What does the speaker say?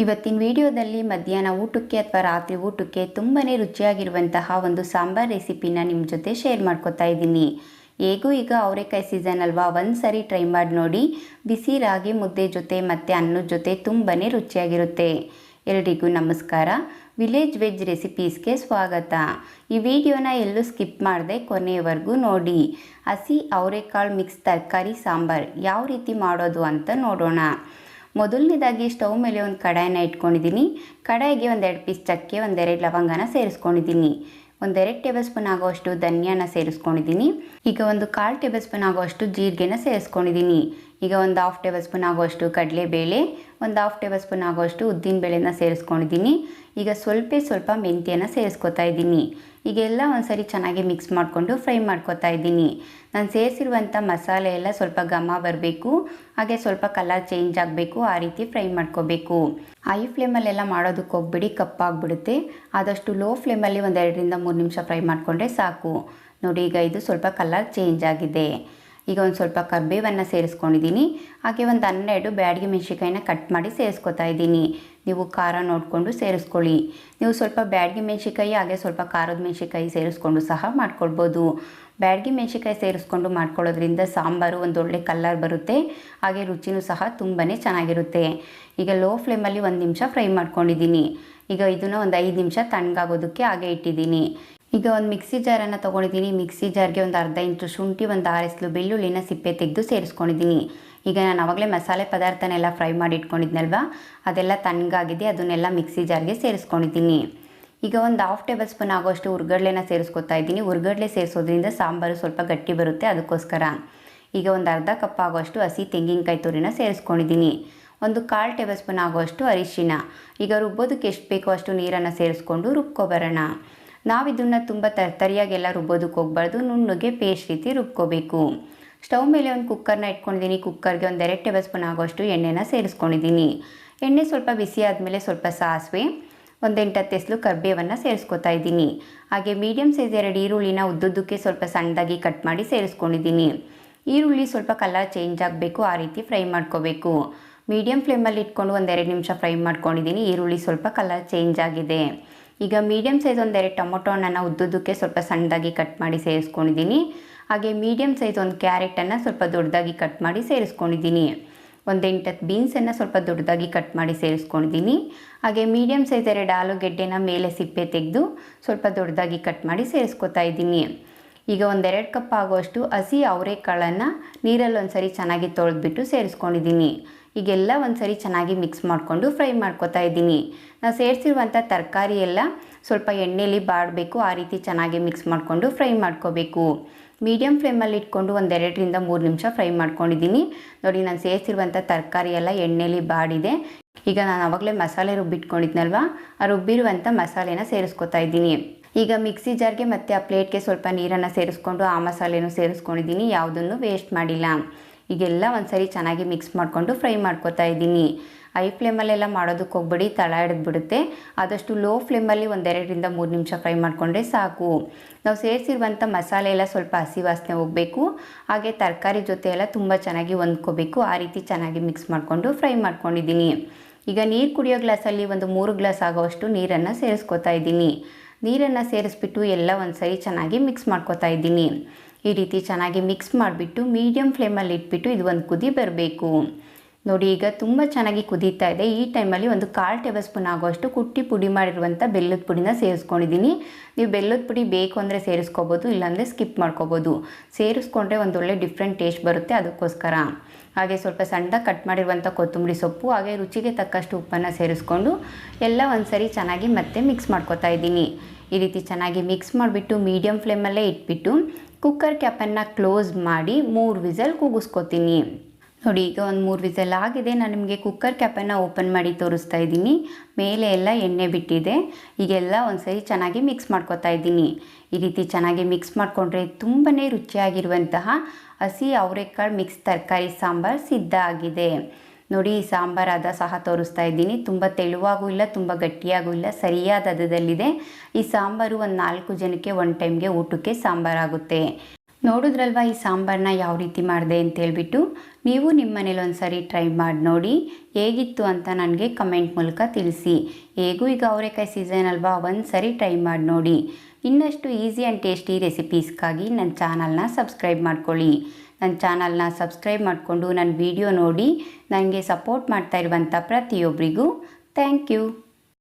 ಇವತ್ತಿನ ವಿಡಿಯೋದಲ್ಲಿ ಮಧ್ಯಾಹ್ನ ಊಟಕ್ಕೆ ಅಥವಾ ರಾತ್ರಿ ಊಟಕ್ಕೆ ತುಂಬಾ ರುಚಿಯಾಗಿರುವಂತಹ ಒಂದು ಸಾಂಬಾರ್ ರೆಸಿಪಿನ ನಿಮ್ಮ ಜೊತೆ ಶೇರ್ ಮಾಡ್ಕೊತಾ ಇದ್ದೀನಿ. ಹೇಗೂ ಈಗ ಅವರೆಕಾಯಿ ಸೀಸನ್ ಅಲ್ವಾ, ಒಂದು ಸರಿ ಟ್ರೈ ಮಾಡಿ ನೋಡಿ. ಬಿಸಿ ರಾಗಿ ಮುದ್ದೆ ಜೊತೆ ಮತ್ತು ಅನ್ನದ ಜೊತೆ ತುಂಬಾ ರುಚಿಯಾಗಿರುತ್ತೆ. ಎಲ್ರಿಗೂ ನಮಸ್ಕಾರ. ವಿಲೇಜ್ ವೆಜ್ ರೆಸಿಪೀಸ್ಗೆ ಸ್ವಾಗತ. ಈ ವಿಡಿಯೋನ ಎಲ್ಲೂ ಸ್ಕಿಪ್ ಮಾಡದೆ ಕೊನೆಯವರೆಗೂ ನೋಡಿ. ಹಸಿ ಅವರೆಕಾಳು ಮಿಕ್ಸ್ ತರಕಾರಿ ಸಾಂಬಾರ್ ಯಾವ ರೀತಿ ಮಾಡೋದು ಅಂತ ನೋಡೋಣ. ಮೊದಲನೇದಾಗಿ ಸ್ಟವ್ ಮೇಲೆ ಒಂದು ಕಡಾಯಿನ ಇಟ್ಕೊಂಡಿದ್ದೀನಿ. ಕಡಾಯಿಗೆ ಒಂದೆರಡು ಪೀಸ್ ಚಕ್ಕೆ, ಒಂದೆರಡು ಲವಂಗನ ಸೇರಿಸ್ಕೊಂಡಿದ್ದೀನಿ. ಒಂದೆರಡು ಟೇಬಲ್ ಸ್ಪೂನ್ ಆಗೋಷ್ಟು ಧನಿಯಾನ ಸೇರಿಸ್ಕೊಂಡಿದ್ದೀನಿ. ಈಗ ಒಂದು 1/4 ಟೇಬಲ್ ಸ್ಪೂನ್ ಆಗೋಷ್ಟು ಜೀರಿಗೆನ ಸೇರಿಸ್ಕೊಂಡಿದ್ದೀನಿ. ಈಗ ಒಂದು 1/2 ಟೇಬಲ್ ಸ್ಪೂನ್ ಆಗೋಷ್ಟು ಕಡಲೆಬೇಳೆ, ಒಂದು 1/2 ಟೇಬಲ್ ಸ್ಪೂನ್ ಆಗೋಷ್ಟು ಉದ್ದಿನಬೇಳೆನ ಸೇರಿಸ್ಕೊಂಡಿದ್ದೀನಿ. ಈಗ ಸ್ವಲ್ಪ ಮೆಂತ್ಯನ ಸೇರಿಸ್ಕೊತಾ ಇದ್ದೀನಿ. ಈಗೆಲ್ಲ ಒಂದ್ಸರಿ ಚೆನ್ನಾಗಿ ಮಿಕ್ಸ್ ಮಾಡಿಕೊಂಡು ಫ್ರೈ ಮಾಡ್ಕೊತಾ ಇದ್ದೀನಿ. ನಾನು ಸೇರಿಸಿರುವಂಥ ಮಸಾಲೆ ಎಲ್ಲ ಸ್ವಲ್ಪ ಘಮ ಬರಬೇಕು, ಹಾಗೆ ಸ್ವಲ್ಪ ಕಲರ್ ಚೇಂಜ್ ಆಗಬೇಕು, ಆ ರೀತಿ ಫ್ರೈ ಮಾಡ್ಕೋಬೇಕು. ಹೈ ಫ್ಲೇಮಲ್ಲೆಲ್ಲ ಮಾಡೋದಕ್ಕೆ ಹೋಗ್ಬಿಡಿ, ಕಪ್ಪಾಗ್ಬಿಡುತ್ತೆ. ಆದಷ್ಟು ಲೋ ಫ್ಲೇಮಲ್ಲಿ ಒಂದು 2ರಿಂದ 3 ನಿಮಿಷ ಫ್ರೈ ಮಾಡಿಕೊಂಡ್ರೆ ಸಾಕು. ನೋಡಿ, ಈಗ ಇದು ಸ್ವಲ್ಪ ಕಲರ್ ಚೇಂಜ್ ಆಗಿದೆ. ಈಗ ಒಂದು ಸ್ವಲ್ಪ ಕರಿಬೇವನ್ನು ಸೇರಿಸ್ಕೊಂಡಿದ್ದೀನಿ. ಹಾಗೆ ಒಂದು 12 ಬ್ಯಾಡಗಿ ಮೆಣಸಿನ್ಕಾಯಿನ ಕಟ್ ಮಾಡಿ ಸೇರಿಸ್ಕೊತಾ ಇದ್ದೀನಿ. ನೀವು ಖಾರ ನೋಡಿಕೊಂಡು ಸೇರಿಸ್ಕೊಳ್ಳಿ. ನೀವು ಸ್ವಲ್ಪ ಬ್ಯಾಡಗಿ ಮೆಣಸಿನ್ಕಾಯಿ ಹಾಗೆ ಸ್ವಲ್ಪ ಖಾರದ ಮೆಣಸಿನ್ಕಾಯಿ ಸೇರಿಸ್ಕೊಂಡು ಸಹ ಮಾಡ್ಕೊಳ್ಬೋದು. ಬ್ಯಾಡಗಿ ಮೆಣಸಿನ್ಕಾಯಿ ಸೇರಿಸ್ಕೊಂಡು ಮಾಡ್ಕೊಳ್ಳೋದ್ರಿಂದ ಸಾಂಬಾರು ಒಂದು ಒಳ್ಳೆ ಕಲರ್ ಬರುತ್ತೆ, ಹಾಗೆ ರುಚಿನೂ ಸಹ ತುಂಬಾ ಚೆನ್ನಾಗಿರುತ್ತೆ. ಈಗ ಲೋ ಫ್ಲೇಮಲ್ಲಿ 1 ನಿಮಿಷ ಫ್ರೈ ಮಾಡ್ಕೊಂಡಿದ್ದೀನಿ. ಈಗ ಇದನ್ನು ಒಂದು 5 ನಿಮಿಷ ತಣ್ಣಗಾಗೋದಕ್ಕೆ ಹಾಗೆ ಇಟ್ಟಿದ್ದೀನಿ. ಈಗ ಒಂದು ಮಿಕ್ಸಿ ಜಾರನ್ನು ತೊಗೊಂಡಿದ್ದೀನಿ. ಮಿಕ್ಸಿ ಜಾರ್ಗೆ ಒಂದು ಅರ್ಧ ಇಂಚು ಶುಂಠಿ, ಒಂದು 6 ಎಸಳು ಬೆಳ್ಳುಳ್ಳಿನ ಸಿಪ್ಪೆ ತೆಗೆದು ಸೇರಿಸ್ಕೊಂಡಿದ್ದೀನಿ. ಈಗ ನಾನು ಆವಾಗಲೇ ಮಸಾಲೆ ಪದಾರ್ಥನೆಲ್ಲ ಫ್ರೈ ಮಾಡಿ ಇಟ್ಕೊಂಡಿದ್ನಲ್ವ, ಅದೆಲ್ಲ ತಣ್ಣಗಾಗಿದೆ. ಅದನ್ನೆಲ್ಲ ಮಿಕ್ಸಿ ಜಾರ್ಗೆ ಸೇರಿಸ್ಕೊಂಡಿದ್ದೀನಿ. ಈಗ ಒಂದು 1/2 ಟೇಬಲ್ ಸ್ಪೂನ್ ಆಗೋಷ್ಟು ಹುರ್ಗಡ್ಲೆನ ಸೇರಿಸ್ಕೊತಾ ಇದ್ದೀನಿ. ಹುರ್ಗಡ್ಲೆ ಸೇರಿಸೋದ್ರಿಂದ ಸಾಂಬಾರು ಸ್ವಲ್ಪ ಗಟ್ಟಿ ಬರುತ್ತೆ, ಅದಕ್ಕೋಸ್ಕರ. ಈಗ ಒಂದು ಅರ್ಧ ಕಪ್ ಆಗೋಷ್ಟು ಹಸಿ ತೆಂಗಿನಕಾಯಿ ತುರಿನ ಸೇರಿಸ್ಕೊಂಡಿದ್ದೀನಿ. ಒಂದು 1/4 ಟೇಬಲ್ ಸ್ಪೂನ್ ಆಗೋಷ್ಟು ಅರಿಶಿನ. ಈಗ ರುಬ್ಬೋದಕ್ಕೆ ಎಷ್ಟು ಬೇಕೋ ಅಷ್ಟು ನೀರನ್ನು ಸೇರಿಸ್ಕೊಂಡು ರುಬ್ಕೊಬರೋಣ. ನಾವು ಇದನ್ನು ತುಂಬ ತರ್ತರಿಯಾಗೆಲ್ಲ ರುಬ್ಬೋದಕ್ಕೆ ಹೋಗ್ಬಾರ್ದು, ನುಣ್ಣಗೆ ಪೇಸ್ಟ್ ರೀತಿ ರುಬ್ಕೋಬೇಕು. ಸ್ಟವ್ ಮೇಲೆ ಒಂದು ಕುಕ್ಕರ್ನ ಇಟ್ಕೊಂಡಿದ್ದೀನಿ. ಕುಕ್ಕರ್ಗೆ ಒಂದು 2 ಟೇಬಲ್ ಸ್ಪೂನ್ ಆಗೋಷ್ಟು ಎಣ್ಣೆನ ಸೇರಿಸ್ಕೊಂಡಿದ್ದೀನಿ. ಎಣ್ಣೆ ಸ್ವಲ್ಪ ಬಿಸಿ ಆದಮೇಲೆ ಸ್ವಲ್ಪ ಸಾಸಿವೆ, ಒಂದು 8-10 ಎಸಳು ಕರಿಬೇವನ್ನು ಸೇರಿಸ್ಕೊತಾ ಇದ್ದೀನಿ. ಹಾಗೆ ಮೀಡಿಯಮ್ ಸೈಜ್ 2 ಈರುಳ್ಳಿನ ಉದ್ದುದ್ದಕ್ಕೆ ಸ್ವಲ್ಪ ಸಣ್ಣದಾಗಿ ಕಟ್ ಮಾಡಿ ಸೇರಿಸ್ಕೊಂಡಿದ್ದೀನಿ. ಈರುಳ್ಳಿ ಸ್ವಲ್ಪ ಕಲರ್ ಚೇಂಜ್ ಆಗಬೇಕು, ಆ ರೀತಿ ಫ್ರೈ ಮಾಡ್ಕೋಬೇಕು. ಮೀಡಿಯಮ್ ಫ್ಲೇಮಲ್ಲಿ ಇಟ್ಕೊಂಡು ಒಂದು 2 ನಿಮಿಷ ಫ್ರೈ ಮಾಡ್ಕೊಂಡಿದ್ದೀನಿ. ಈರುಳ್ಳಿ ಸ್ವಲ್ಪ ಕಲರ್ ಚೇಂಜ್ ಆಗಿದೆ. ಈಗ ಮೀಡಿಯಮ್ ಸೈಜ್ ಒಂದು 2 ಟೊಮೊಟೊ ಹಣ್ಣನ್ನು ಉದ್ದುದ್ದಕ್ಕೆ ಸ್ವಲ್ಪ ಸಣ್ಣದಾಗಿ ಕಟ್ ಮಾಡಿ ಸೇರಿಸ್ಕೊಂಡಿದ್ದೀನಿ. ಹಾಗೆ ಮೀಡಿಯಮ್ ಸೈಜ್ ಒಂದು ಕ್ಯಾರೆಟನ್ನು ಸ್ವಲ್ಪ ದೊಡ್ಡದಾಗಿ ಕಟ್ ಮಾಡಿ ಸೇರಿಸ್ಕೊಂಡಿದ್ದೀನಿ. ಒಂದು 8-10 ಬೀನ್ಸನ್ನು ಸ್ವಲ್ಪ ದೊಡ್ಡದಾಗಿ ಕಟ್ ಮಾಡಿ ಸೇರಿಸ್ಕೊಂಡಿದ್ದೀನಿ. ಹಾಗೆ ಮೀಡಿಯಮ್ ಸೈಜ್ 2 ಆಲೂಗೆಡ್ಡೆನ ಮೇಲೆ ಸಿಪ್ಪೆ ತೆಗೆದು ಸ್ವಲ್ಪ ದೊಡ್ಡದಾಗಿ ಕಟ್ ಮಾಡಿ ಸೇರಿಸ್ಕೊತಾ ಇದ್ದೀನಿ. ಈಗ ಒಂದು 2 ಕಪ್ ಆಗುವಷ್ಟು ಹಸಿ ಅವರೆಕಾಳನ್ನು ನೀರಲ್ಲಿ ಒಂದ್ಸರಿ ಚೆನ್ನಾಗಿ ತೊಳೆದ್ಬಿಟ್ಟು ಸೇರಿಸ್ಕೊಂಡಿದ್ದೀನಿ. ಈಗೆಲ್ಲ ಒಂದ್ಸರಿ ಚೆನ್ನಾಗಿ ಮಿಕ್ಸ್ ಮಾಡಿಕೊಂಡು ಫ್ರೈ ಮಾಡ್ಕೊತಾ ಇದ್ದೀನಿ. ನಾವು ಸೇರಿಸಿರುವಂಥ ತರಕಾರಿ ಎಲ್ಲ ಸ್ವಲ್ಪ ಎಣ್ಣೆಯಲ್ಲಿ ಬಾಡಬೇಕು, ಆ ರೀತಿ ಚೆನ್ನಾಗಿ ಮಿಕ್ಸ್ ಮಾಡಿಕೊಂಡು ಫ್ರೈ ಮಾಡ್ಕೋಬೇಕು. ಮೀಡಿಯಮ್ ಫ್ಲೇಮಲ್ಲಿ ಇಟ್ಕೊಂಡು ಒಂದು 2ರಿಂದ 3 ನಿಮಿಷ ಫ್ರೈ ಮಾಡ್ಕೊಂಡಿದ್ದೀನಿ. ನೋಡಿ, ನಾನು ಸೇರಿಸಿರುವಂಥ ತರಕಾರಿ ಎಲ್ಲ ಎಣ್ಣೆಯಲ್ಲಿ ಬಾಡಿದೆ. ಈಗ ನಾನು ಆವಾಗಲೇ ಮಸಾಲೆ ರುಬ್ಬಿಟ್ಕೊಂಡಿದ್ನಲ್ವ, ಆ ರುಬ್ಬಿರುವಂಥ ಮಸಾಲೆನ ಸೇರಿಸ್ಕೊತಾ ಇದ್ದೀನಿ. ಈಗ ಮಿಕ್ಸಿ ಜಾರ್ಗೆ ಮತ್ತು ಆ ಪ್ಲೇಟ್ಗೆ ಸ್ವಲ್ಪ ನೀರನ್ನು ಸೇರಿಸ್ಕೊಂಡು ಆ ಮಸಾಲೆನೂ ಸೇರಿಸ್ಕೊಂಡಿದ್ದೀನಿ. ಯಾವುದನ್ನು ವೇಸ್ಟ್ ಮಾಡಿಲ್ಲ. ಈಗೆಲ್ಲ ಒಂದ್ಸರಿ ಚೆನ್ನಾಗಿ ಮಿಕ್ಸ್ ಮಾಡಿಕೊಂಡು ಫ್ರೈ ಮಾಡ್ಕೊತಾ ಇದ್ದೀನಿ. ಹೈ ಫ್ಲೇಮಲ್ಲೆಲ್ಲ ಮಾಡೋದಕ್ಕೆ ಹೋಗ್ಬೇಡಿ, ತಳ ಹಿಡಿದ್ಬಿಡುತ್ತೆ. ಆದಷ್ಟು ಲೋ ಫ್ಲೇಮಲ್ಲಿ ಒಂದು 2ರಿಂದ 3 ನಿಮಿಷ ಫ್ರೈ ಮಾಡಿಕೊಂಡ್ರೆ ಸಾಕು. ನಾವು ಸೇರಿಸಿರುವಂಥ ಮಸಾಲೆ ಎಲ್ಲ ಸ್ವಲ್ಪ ಹಸಿ ವಾಸನೆ ಹೋಗಬೇಕು, ಹಾಗೆ ತರಕಾರಿ ಜೊತೆ ಎಲ್ಲ ತುಂಬ ಚೆನ್ನಾಗಿ ಹೊಂದ್ಕೋಬೇಕು. ಆ ರೀತಿ ಚೆನ್ನಾಗಿ ಮಿಕ್ಸ್ ಮಾಡಿಕೊಂಡು ಫ್ರೈ ಮಾಡ್ಕೊಂಡಿದ್ದೀನಿ. ಈಗ ನೀರು ಕುಡಿಯೋ ಗ್ಲಾಸಲ್ಲಿ ಒಂದು 3 ಗ್ಲಾಸ್ ಆಗೋಷ್ಟು ನೀರನ್ನು ಸೇರಿಸ್ಕೊತಾ ಇದ್ದೀನಿ. ನೀರನ್ನು ಸೇರಿಸ್ಬಿಟ್ಟು ಎಲ್ಲ ಒಂದ್ಸರಿ ಚೆನ್ನಾಗಿ ಮಿಕ್ಸ್ ಮಾಡ್ಕೊತಾ ಇದ್ದೀನಿ. ಈ ರೀತಿ ಚೆನ್ನಾಗಿ ಮಿಕ್ಸ್ ಮಾಡಿಬಿಟ್ಟು ಮೀಡಿಯಮ್ ಫ್ಲೇಮಲ್ಲಿ ಇಟ್ಬಿಟ್ಟು ಇದು ಒಂದು ಕುದಿ ಬರಬೇಕು. ನೋಡಿ, ಈಗ ತುಂಬ ಚೆನ್ನಾಗಿ ಕುದೀತಾ ಇದೆ. ಈ ಟೈಮಲ್ಲಿ ಒಂದು 1/4 ಟೇಬಲ್ ಸ್ಪೂನ್ ಆಗೋಷ್ಟು ಕುಟ್ಟಿ ಪುಡಿ ಮಾಡಿರುವಂಥ ಬೆಲ್ಲದ ಪುಡಿನ ಸೇರಿಸ್ಕೊಂಡಿದ್ದೀನಿ. ನೀವು ಬೆಲ್ಲದ ಪುಡಿ ಬೇಕು ಅಂದರೆ ಸೇರಿಸ್ಕೋಬೋದು, ಇಲ್ಲಾಂದರೆ ಸ್ಕಿಪ್ ಮಾಡ್ಕೋಬೋದು. ಸೇರಿಸ್ಕೊಂಡ್ರೆ ಒಂದೊಳ್ಳೆ ಡಿಫ್ರೆಂಟ್ ಟೇಸ್ಟ್ ಬರುತ್ತೆ, ಅದಕ್ಕೋಸ್ಕರ. ಹಾಗೆ ಸ್ವಲ್ಪ ಸಣ್ಣದಾಗಿ ಕಟ್ ಮಾಡಿರುವಂಥ ಕೊತ್ತಂಬರಿ ಸೊಪ್ಪು, ಹಾಗೆ ರುಚಿಗೆ ತಕ್ಕಷ್ಟು ಉಪ್ಪನ್ನು ಸೇರಿಸ್ಕೊಂಡು ಎಲ್ಲ ಒಂದ್ಸರಿ ಚೆನ್ನಾಗಿ ಮತ್ತೆ ಮಿಕ್ಸ್ ಮಾಡ್ಕೊತಾ ಇದ್ದೀನಿ. ಈ ರೀತಿ ಚೆನ್ನಾಗಿ ಮಿಕ್ಸ್ ಮಾಡಿಬಿಟ್ಟು ಮೀಡಿಯಮ್ ಫ್ಲೇಮಲ್ಲೇ ಇಟ್ಬಿಟ್ಟು ಕುಕ್ಕರ್ ಕ್ಯಾಪನ್ನು ಕ್ಲೋಸ್ ಮಾಡಿ 3 ವಿಸಲ್ ಕೂಗಿಸ್ಕೊತೀನಿ. ನೋಡಿ, ಈಗ ಒಂದು 3 ವಿಸಲ್ ಆಗಿದೆ. ನಾನು ನಿಮಗೆ ಕುಕ್ಕರ್ ಕ್ಯಾಪನ್ನು ಓಪನ್ ಮಾಡಿ ತೋರಿಸ್ತಾ ಇದ್ದೀನಿ. ಮೇಲೆ ಎಲ್ಲ ಎಣ್ಣೆ ಬಿಟ್ಟಿದೆ. ಈಗೆಲ್ಲ ಒಂದ್ಸರಿ ಚೆನ್ನಾಗಿ ಮಿಕ್ಸ್ ಮಾಡ್ಕೊತಾ ಇದ್ದೀನಿ. ಈ ರೀತಿ ಚೆನ್ನಾಗಿ ಮಿಕ್ಸ್ ಮಾಡಿಕೊಂಡ್ರೆ ತುಂಬಾ ರುಚಿಯಾಗಿರುವಂತಹ ಹಸಿ ಅವರೆಕಾಳು ಮಿಕ್ಸ್ ತರಕಾರಿ ಸಾಂಬಾರು ಸಿದ್ಧ ಆಗಿದೆ. ನೋಡಿ, ಈ ಸಾಂಬಾರು ಹದ ಸಹ ತೋರಿಸ್ತಾ ಇದ್ದೀನಿ. ತುಂಬ ತೆಳುವಾಗೂ ಇಲ್ಲ, ತುಂಬ ಗಟ್ಟಿಯಾಗೂ ಇಲ್ಲ, ಸರಿಯಾದ ಹದದಲ್ಲಿದೆ. ಈ ಸಾಂಬಾರು ಒಂದು 4 ಜನಕ್ಕೆ 1 ಟೈಮ್ಗೆ ಊಟಕ್ಕೆ ಸಾಂಬಾರಾಗುತ್ತೆ. ನೋಡಿದ್ರಲ್ವ ಈ ಸಾಂಬಾರನ್ನ ಯಾವ ರೀತಿ ಮಾಡಿದೆ ಅಂತೇಳ್ಬಿಟ್ಟು. ನೀವು ನಿಮ್ಮ ಮನೇಲಿ ಒಂದು ಸರಿ ಟ್ರೈ ಮಾಡಿ ನೋಡಿ, ಹೇಗಿತ್ತು ಅಂತ ನನಗೆ ಕಮೆಂಟ್ ಮೂಲಕ ತಿಳಿಸಿ. ಹೇಗೂ ಈಗ ಅವರೆಕಾಯಿ ಸೀಸನ್ ಅಲ್ವಾ, ಒಂದು ಸರಿ ಟ್ರೈ ಮಾಡಿ ನೋಡಿ. ಇನ್ನಷ್ಟು ಈಸಿ ಆ್ಯಂಡ್ ಟೇಸ್ಟಿ ರೆಸಿಪೀಸ್ಗಾಗಿ ನನ್ನ ಚಾನಲ್ನ ಸಬ್ಸ್ಕ್ರೈಬ್ ಮಾಡ್ಕೊಳ್ಳಿ. ನನ್ನ ಚಾನಲ್ನ ಸಬ್ಸ್ಕ್ರೈಬ್ ಮಾಡಿಕೊಂಡು ನನ್ನ ವಿಡಿಯೋ ನೋಡಿ ನನಗೆ ಸಪೋರ್ಟ್ ಮಾಡ್ತಾ ಇರುವಂಥ ಪ್ರತಿಯೊಬ್ಬರಿಗೂ ಥ್ಯಾಂಕ್ ಯು.